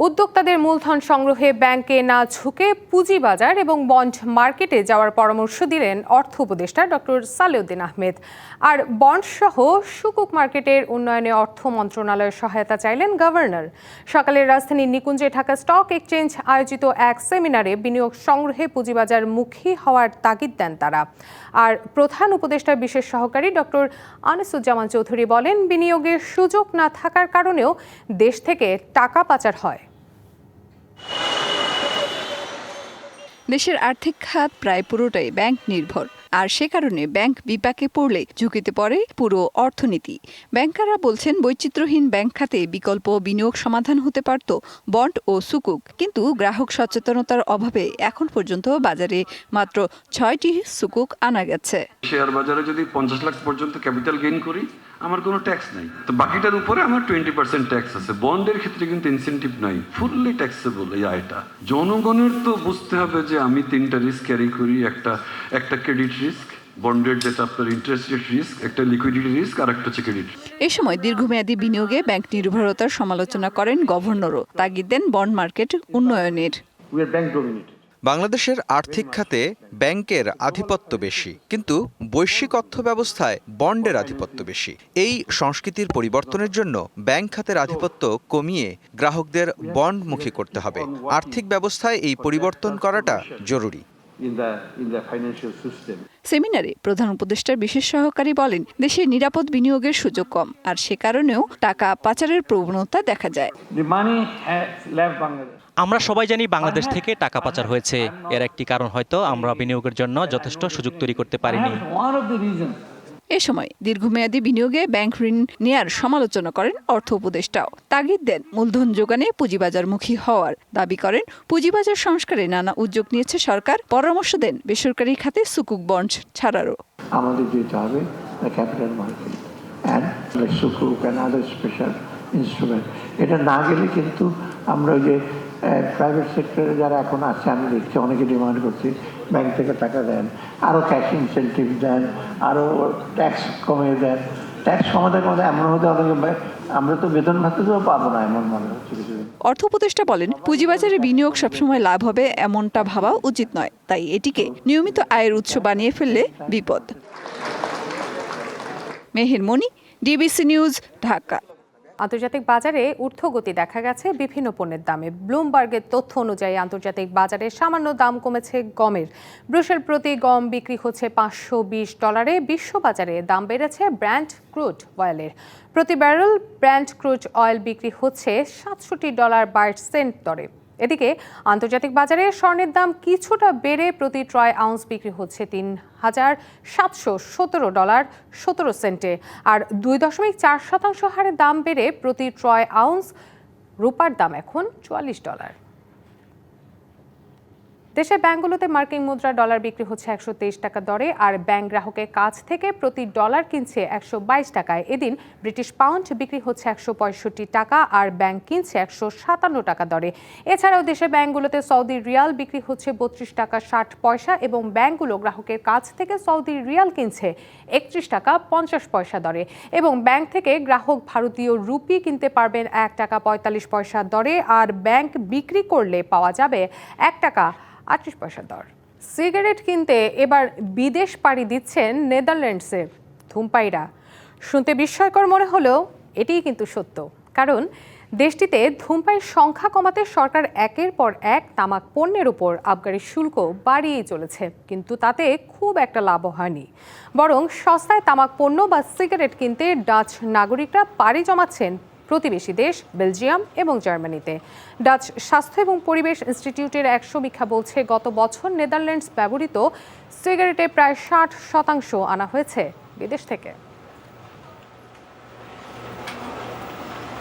উদ্যোক্তাদের মূলধন সংগ্রহে ব্যাংকে না ঝুঁকে পুঁজিবাজার এবং বন্ড মার্কেটে যাওয়ার পরামর্শ দিলেন অর্থ উপদেষ্টা ডক্টর সালেউদ্দিন আহমেদ। আর বন্ড সহ সুকুক মার্কেটের উন্নয়নে অর্থ মন্ত্রণালয়ের সহায়তা চাইলেন গভর্নর। সকালে রাজধানীর নিকুঞ্জে ঢাকা স্টক এক্সচেঞ্জ আয়োজিত এক সেমিনারে বিনিয়োগ সংগ্রহে পুঁজিবাজার মুখী হওয়ার তাগিদ দেন তারা। আর প্রধান উপদেষ্টার বিশেষ সহকারী ডক্টর আনিসুজ্জামান চৌধুরী বলেন, বিনিয়োগের সুযোগ না থাকার কারণেও দেশ থেকে টাকা পাচার হয়। দেশের আর্থিক খাত প্রায় পুরোটাই ব্যাংক নির্ভর, আর সে কারণে ব্যাংক বিপাকে পড়লে ঝুঁকিতে পড়ে পুরো অর্থনীতি। ব্যাংকাররা বলছেন, বৈচিত্র্যহীন ব্যাংক খাতে বিকল্প বিনিয়োগ সমাধান হতে পারত বন্ড ও সুকুক, কিন্তু গ্রাহক সচেতনতার অভাবে এখন পর্যন্ত বাজারে মাত্র 6টি সুকুক আনা গেছে। শেয়ার বাজারে যদি 50 লাখ পর্যন্ত ক্যাপিটাল গেইন করি, আমার কোনো ট্যাক্স নাই, তো বাকিটার উপরে আমার 20% ট্যাক্স আছে। বন্ডের ক্ষেত্রে কিন্তু ইনসেন্টিভ নাই, ফুললি ট্যাক্সেবল এই আয়টা। জনগণের তো বুঝতে হবে যে আমি 3টা রিস্ক ক্যারি করি, একটা ক্রেডিট রিস্ক, বন্ডের যেটা আপনার ইন্টারেস্ট রেট রিস্ক, একটা লিকুইডিটি রিস্ক, আর একটা হচ্ছে ক্রেডিট। এই সময় দীর্ঘমেয়াদী বিনিয়োগে ব্যাংক নির্ভরতার সমালোচনা করেন গভর্নরও, তাগিদ দেন বন্ড মার্কেট উন্নয়নের। বাংলাদেশের আর্থিক খাতে ব্যাংকের আধিপত্য বেশি, কিন্তু বৈশ্বিক অর্থ ব্যবস্থায় বন্ডের আধিপত্য বেশি। এই সংস্কৃতির পরিবর্তনের জন্য ব্যাংক খাতের আধিপত্য কমিয়ে গ্রাহকদের বন্ডমুখী করতে হবে। আর্থিক ব্যবস্থায় এই পরিবর্তন করাটা জরুরি। সেমিনারে প্রধান উপদেষ্টার বিশেষ সহকারী বলেন, দেশে নিরাপদ বিনিয়োগের সুযোগ কম, আর সে কারণেও টাকা পাচারের প্রবণতা দেখা যায়। আমরা সবাই জানি বাংলাদেশ থেকে টাকা পাচার হয়েছে। এর একটি কারণ হয়তো আমরা বিনিয়োগের জন্য যথেষ্ট সুযোগ তৈরি করতে পারিনি। এ সময় দীর্ঘমেয়াদী বিনিয়োগে ব্যাংক ঋণ নেয়ার সমালোচনা করেন অর্থ উপদেষ্টাও। তাগিদ দেন মূলধন যোগানে পুঁজিবাজারমুখী হওয়ার, দাবি করেন পুঁজিবাজার সংস্কারে নানা উদ্যোগ নিয়েছে সরকার। পরামর্শ দেন বেসরকারি খাতে সুকুক বন্ড ছাড়ারও। আমাদের যেতে হবে ক্যাপিটাল মার্কেট অ্যান্ড সুকুক অ্যান্ড আদার স্পেশাল ইনস্ট্রুমেন্ট। এটা না গেলে কিন্তু আমরা ওই যে প্রাইভেট সেক্টরে যারা এখন আছে, আমি দেখছি অনেকে ডিমান্ড করছি ব্যাংক থেকে টাকা দেন, আরও ক্যাশ ইনসেন্টিভ দেন, আরও ট্যাক্স কমিয়ে দেন। ট্যাক্স কমাতে কমাতে এমন হতে অনেকে আমরা তো বেতন ভাতাও পাবো না, এমন মনে হচ্ছে কিছুদিন। অর্থ উপদেষ্টা বলেন, পুঁজিবাজারে বিনিয়োগ সবসময় লাভ হবে এমনটা ভাবা উচিত নয়, তাই এটিকে নিয়মিত আয়ের উৎস বানিয়ে ফেললে বিপদ। মেহের মনি, ডিবিসি নিউজ, ঢাকা। আন্তর্জাতিক বাজারে ঊর্ধ্বগতি দেখা গেছে বিভিন্ন পণ্যের দামে। ব্লুমবার্গের তথ্য অনুযায়ী আন্তর্জাতিক বাজারে সামান্য দাম কমেছে গমের। ব্রুসেল প্রতি গম বিক্রি হচ্ছে $520। বিশ্ববাজারে দাম বেড়েছে ব্র্যান্ড ক্রুড অয়েলের। প্রতি ব্যারেল ব্র্যান্ড ক্রুড অয়েল বিক্রি হচ্ছে $67.62 দরে। এদিকে আন্তর্জাতিক বাজারে স্বর্ণের দাম কিছুটা বেড়ে প্রতি ট্রয় আউন্স বিক্রি হচ্ছে $3,717.17। আর 2.4% হারে দাম বেড়ে প্রতি ট্রয় আউন্স রূপার দাম এখন $44। দেশের ব্যাংকগুলোতে মার্কিন মুদ্রা ডলার বিক্রি হচ্ছে $123 দরে, আর ব্যাংক গ্রাহকের কাছ থেকে প্রতি ডলার কিনছে $122 টাকায়। এদিন ব্রিটিশ পাউন্ড বিক্রি হচ্ছে $165 আর ব্যাংক কিনছে $157 দরে। এছাড়াও দেশের ব্যাংকগুলোতে সৌদি রিয়াল বিক্রি হচ্ছে $32.60 এবং ব্যাংকগুলো গ্রাহকের কাছ থেকে সৌদি রিয়াল কিনছে $31.50 দরে। এবং ব্যাংক থেকে গ্রাহক ভারতীয় রুপি কিনতে পারবেন $1.45 দরে, আর ব্যাংক বিক্রি করলে পাওয়া যাবে $1.38 দর। সিগারেট কিনতে এবার বিদেশ পাড়ি দিচ্ছেন নেদারল্যান্ডসে ধূমপায়ীরা। শুনতে বিস্ময়কর মনে হলেও এটিই কিন্তু সত্য, কারণ দেশটিতে ধূমপায়ীর সংখ্যা কমাতে সরকার একের পর এক তামাক পণ্যের উপর আবগারি শুল্ক বাড়িয়েই চলেছে, কিন্তু তাতে খুব একটা লাভ হয়নি। বরং সস্তায় তামাক পণ্য বা সিগারেট কিনতে ডাচ নাগরিকরা পাড়ি জমাচ্ছেন প্রতিবেশী দেশ বেলজিয়াম এবং জার্মানিতে। ডাচ স্বাস্থ্য এবং পরিবেশ ইনস্টিটিউটের এক সমীক্ষা বলছে, গত বছর নেদারল্যান্ডস ব্যবহৃত সিগারেটে প্রায় 60% আনা হয়েছে বিদেশ থেকে।